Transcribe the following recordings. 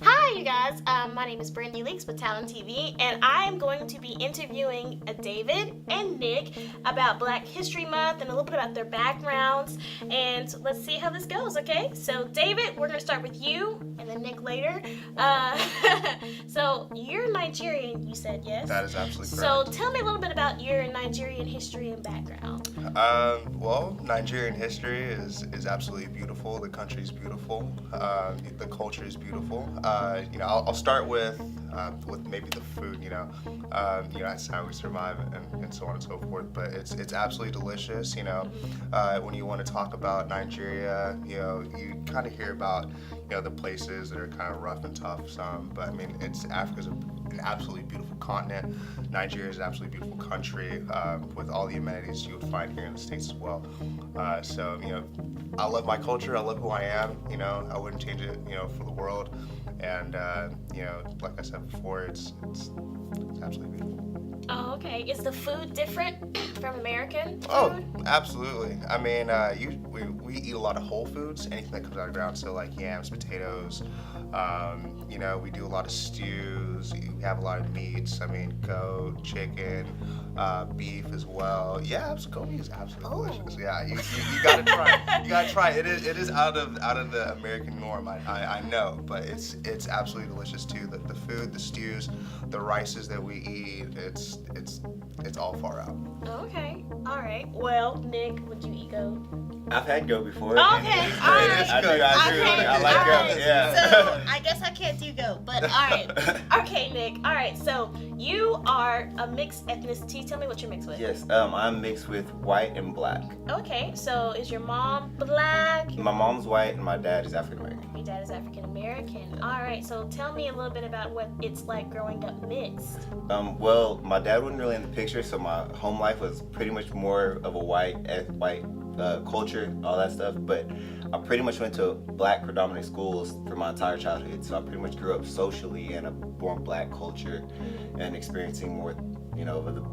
Hi, you guys. My name is Brandy Leaks with Talon TV, and I am going to be interviewing David and Nick about Black History Month and a little bit about their backgrounds. And let's see how this goes, okay? So, David, we're going to start with you, and then Nick later. So, you're Nigerian, you said, yes? That is absolutely So, correct. tell me a little bit about your Nigerian history and background. Well, Nigerian history is absolutely beautiful. The country is beautiful. The culture is beautiful. I'll start with maybe the food. That's how we survive and so on and so forth. But it's absolutely delicious. When you want to talk about Nigeria, you kind of hear about the places that are kind of rough and tough. But I mean, Africa's an absolutely beautiful continent. Nigeria is an absolutely beautiful country with all the amenities you would find here in the States as well. I love my culture. I love who I am. I wouldn't change it, for the world. And like I said before, it's absolutely beautiful. Oh, okay. Is the food different from American food? Oh, absolutely. I mean, we eat a lot of whole foods, anything that comes out of the ground. So like yams, potatoes. We do a lot of stews. We have a lot of meats. I mean, goat, chicken, beef as well. Yeah, goat is absolutely delicious. Yeah, you gotta try. You gotta try. It is out of the American norm. I know, but it's absolutely delicious too. The food, the stews, the rices that we eat. It's all far out. Okay. All right. Well, Nick, would you eat goat? I've had goat before. Okay. All right. I do. Okay, I like all goat. right. Yeah. So I guess I can't do goat, but all right. Okay, Nick. All right. So you are a mixed ethnicity. Tell me what you're mixed with. Yes. I'm mixed with white and black. Okay. So is your mom black? My mom's white and my dad is African American. Your dad is African American. All right. So tell me a little bit about what it's like growing up mixed. Well, my dad wasn't really in the picture, so my home life was pretty much more of a white culture, all that stuff. But I pretty much went to black predominant schools for my entire childhood, so I pretty much grew up socially in a more black culture and experiencing more, of the,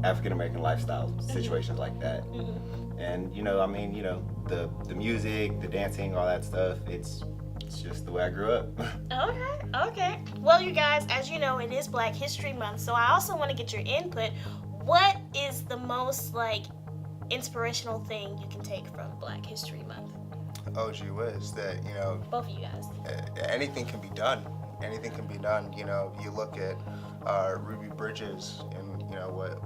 African American lifestyle situations like that. Mm-hmm. And the music, the dancing, all that stuff. It's just the way I grew up. Okay. Well, you guys, as you know, it is Black History Month, so I also want to get your input. What is the most inspirational thing you can take from Black History Month? Oh, gee whiz, that Both of you guys. anything can be done. Anything can be done. You look at Ruby Bridges and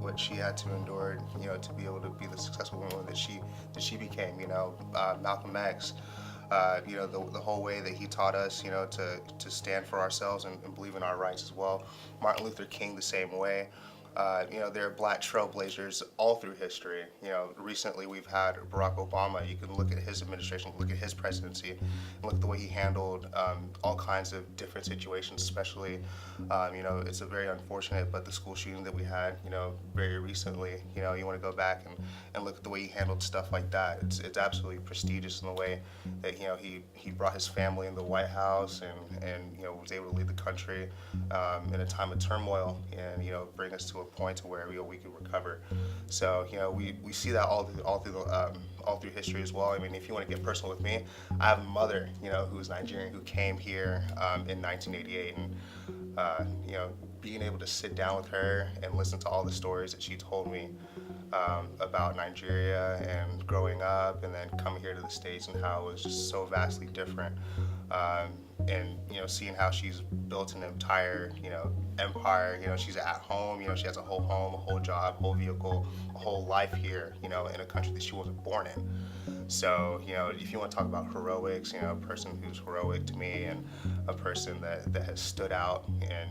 what she had to endure, to be able to be the successful woman that she became. Malcolm X. The whole way that he taught us, to stand for ourselves and believe in our rights as well. Martin Luther King the same way. There are black trailblazers all through history. Recently we've had Barack Obama. You can look at his administration, look at his presidency, and look at the way he handled all kinds of different situations, especially, it's a very unfortunate, but the school shooting that we had, very recently, you want to go back and look at the way he handled stuff like that. It's absolutely prestigious in the way that, he brought his family in the White House and was able to lead the country in a time of turmoil and, bring us to a point to where we could recover. So we see that all through history as well. I mean, if you want to get personal with me, I have a mother who's Nigerian, who came here in 1988, and being able to sit down with her and listen to all the stories that she told me about Nigeria and growing up, and then coming here to the States and how it was just so vastly different. And seeing how she's built an entire empire. She's at home. She has a whole home, a whole job, whole vehicle, a whole life here. In a country that she wasn't born in. So if you want to talk about heroics, a person who's heroic to me and a person that has stood out and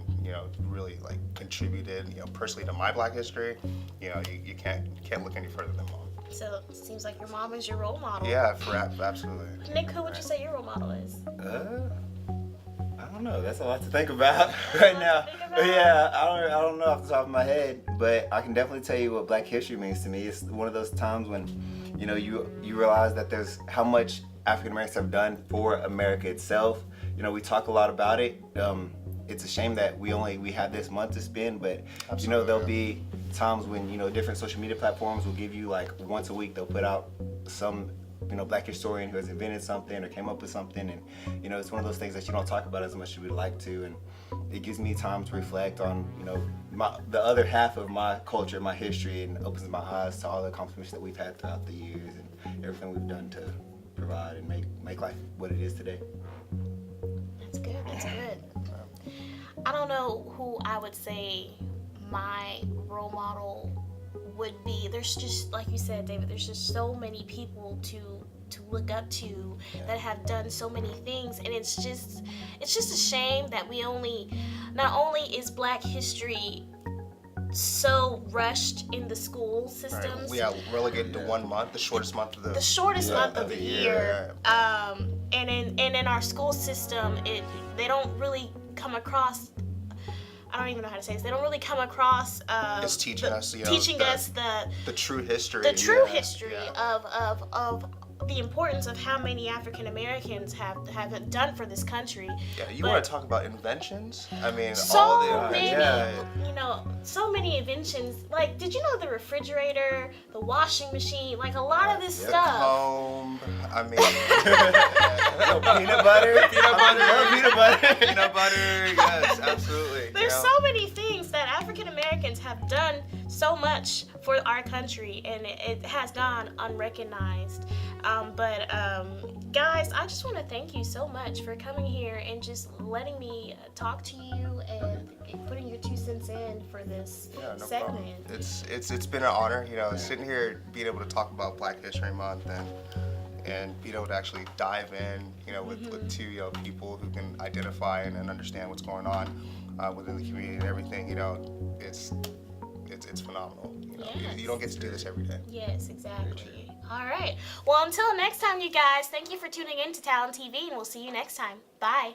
really contributed personally to my Black history, you can't look any further than mom. So it seems like your mom is your role model. Yeah, absolutely. Nick, who would you say your role model is? I don't know. That's a lot to think about right now. Yeah, I don't know off the top of my head, but I can definitely tell you what Black History means to me. It's one of those times when, you realize that there's how much African Americans have done for America itself. We talk a lot about it. It's a shame that we have this month to spend, but there'll be times when different social media platforms will give you once a week they'll put out some Black historian who has invented something or came up with something, and it's one of those things that you don't talk about as much as you would like to, and it gives me time to reflect on the other half of my culture, my history, and opens my eyes to all the accomplishments that we've had throughout the years and everything we've done to provide and make life what it is today. That's good. That's good. I don't know who I would say my role model would be. There's just, like you said, David, there's just so many people to look up to that have done so many things, and it's just a shame that not only is Black history so rushed in the school systems. Right. We are relegated to 1 month, the shortest month of the month of the year. And in our school system, they don't really come across. I don't even know how to say this. They don't really come across. It's teaching us the true history. The true history of the importance of how many African Americans have done for this country. Yeah, you want to talk about inventions? I mean, so many inventions. Like, did you know the refrigerator, the washing machine, like a lot of this stuff? Comb. I mean, peanut butter. Peanut butter. Yes, absolutely. There's so many things that African Americans have done so much for our country, and it has gone unrecognized. Guys, I just want to thank you so much for coming here and just letting me talk to you and putting your 2 cents in for this segment. Problem. It's been an honor, sitting here being able to talk about Black History Month and being able to actually dive in, with two people who can identify and understand what's going on within the community and everything. It's phenomenal. Yes. You don't get to do this every day. Yes, exactly. All right. Well, until next time, you guys, thank you for tuning in to Talon TV, and we'll see you next time. Bye.